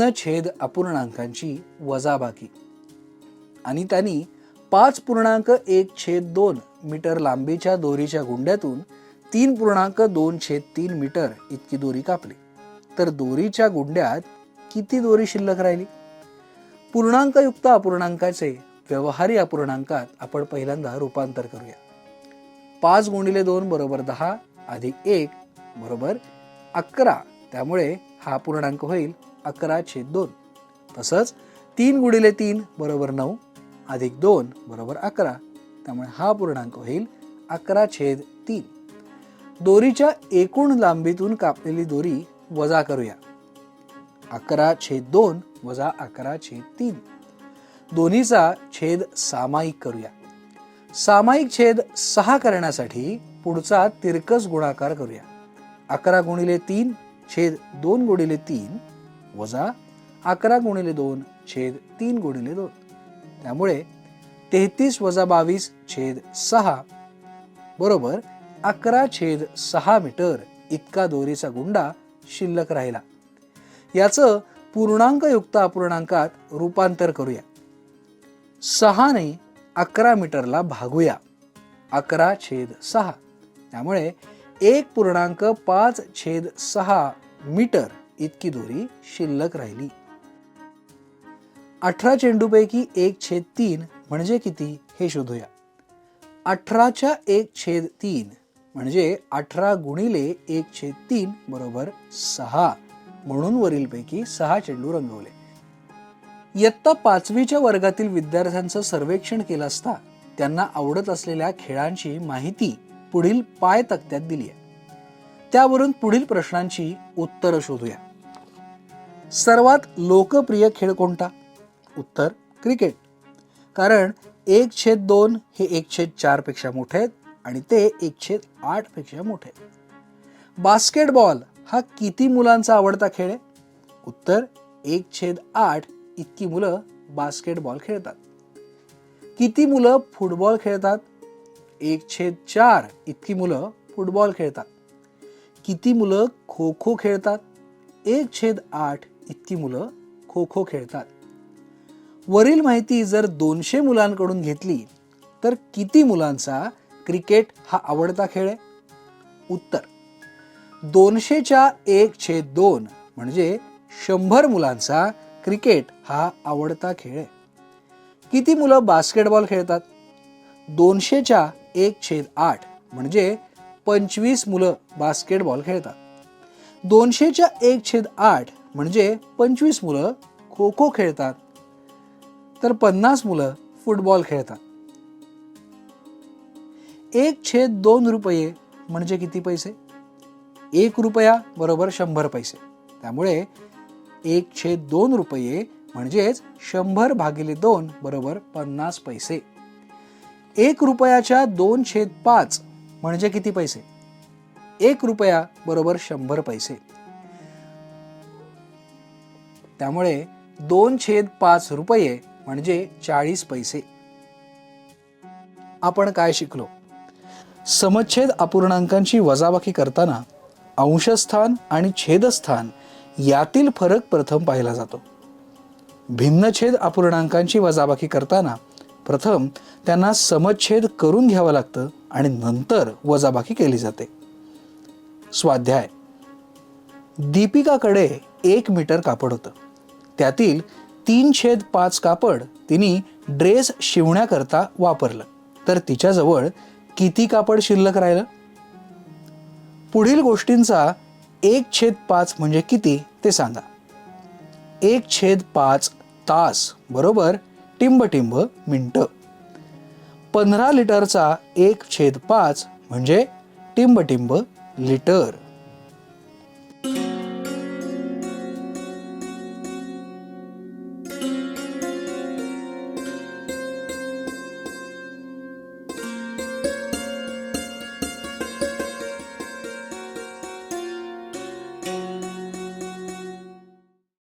भिन्न छेद अपूर्णांकांची वजाबाकी आणि त्यांनी 5.1/2 मीटर लांबीच्या दोरीच्या गुंड्यातून 3.2/3 मीटर इतकी दोरी कापली. तर दोरीच्या गुंड्यात किती दोरी शिल्लक राहिली? पूर्णांकयुक्त अपूर्णांकाचे व्यवहारी अपूर्णांकात आपण पहिल्यांदा रूपांतर करूया. 5 × 2 = 10 अधिक 1 = 11. त्यामुळे हा पूर्णांक होईल 11/2. तसंच 3 × 3 = 9 अधिक 2 = 11. त्यामुळे हा पूर्णांक होईल 11/3. दोरीच्या एकूण लांबीतून कापलेली दोरी वजा करूया. 11/2 वजा 11/3. दोन्हीचा छेद सामायिक करूया. सामायिक छेद 6 करण्यासाठी पुढचा तिरकस गुणाकार करूया. 11 × 3 छेद 2 × 3 वजा 11 × 2 छेद 3 × 2. त्यामुळे 33 वजा 22 छेद 6 बरोबर 11/6 मीटर इतका दोरीचा गुंडा शिल्लक राहिला. याचं पूर्णांकयुक्त अपूर्णांकात रूपांतर करूया. 6 ने 11 मीटरला भागूया. 11/6. त्यामुळे 1.5/6 मीटर इतकी दोरी शिल्लक राहिली. 18 चेंडूपैकी 1/3 म्हणजे किती हे शोधूया. 18च्या 1/3 म्हणजे 18 × 1/3 = 6. म्हणून वरीलपैकी 6 चेंडू रंगवले. इयत्ता 5वीच्या वर्गातील विद्यार्थ्यांचं सर्वेक्षण केलं असता त्यांना आवडत असलेल्या खेळांची माहिती पुढील पायतक्त्यात दिली आहे. त्यावरून पुढील प्रश्नांची उत्तरं शोधूया. सर्वात लोकप्रिय खेळ कोणता? उत्तर क्रिकेट. कारण 1/2 हे 1/4 पेक्षा मोठे आहेत आणि ते 1/8 पेक्षा मोठे आहेत. बास्केटबॉल हा किती मुलांचा आवडता खेळ आहे? उत्तर 1/8 इतकी मुलं बास्केटबॉल खेळतात. किती मुलं फुटबॉल खेळतात? 1/4 इतकी मुलं फुटबॉल खेळतात. किती मुलं खो खो खेळतात? 1/8 इतकी मुलं खो खो खेळतात. वरील माहिती जर 200 मुलांकडून घेतली तर किती मुलांचा क्रिकेट हा आवडता खेळ आहे? उत्तर 200च्या 1/2 म्हणजे 100 मुलांचा क्रिकेट हा आवडता खेळ आहे. किती मुलं बास्केटबॉल खेळतात? 200च्या 1/8 म्हणजे 25 मुलं बास्केटबॉल खेळतात. 200च्या 1/8 म्हणजे 25 मुलं खो खो खेळतात. तर 50 मुलं फुटबॉल खेळतात. 1/2 रुपये म्हणजे किती पैसे? 1 रुपया बरोबर 100 पैसे. त्यामुळे 1/2 रुपये म्हणजेच 100 भागिले 2 बरोबर 50 पैसे. 1 रुपयाच्या 2/5 म्हणजे किती पैसे? 1 रुपया बरोबर 100 पैसे. त्यामुळे 2/5 रुपये म्हणजे 40 पैसे. आपण काय शिकलो? समच्छेद अपूर्णांकांची वजाबाकी करताना अंशस्थान आणि छेदस्थान यातील फरक प्रथम पाहिला जातो. भिन्नछेद अपूर्णांकांची वजाबाकी करताना प्रथम त्यांना समच्छेद करून घ्यावं लागतं आणि नंतर वजाबाकी केली जाते. स्वाध्याय. दीपिकाकडे 1 मीटर कापड होतं. त्यातील 3/5 कापड तिने ड्रेस शिवण्याकरता वापरलं. तर तिच्याजवळ किती कापड शिल्लक राहिलं? पुढील गोष्टींचा 1/5 म्हणजे किती ते सांगा. 1/5 तास बरोबर टिंब मिनिटं. 15 लिटरचा 1/5 म्हणजे टिंब लिटर.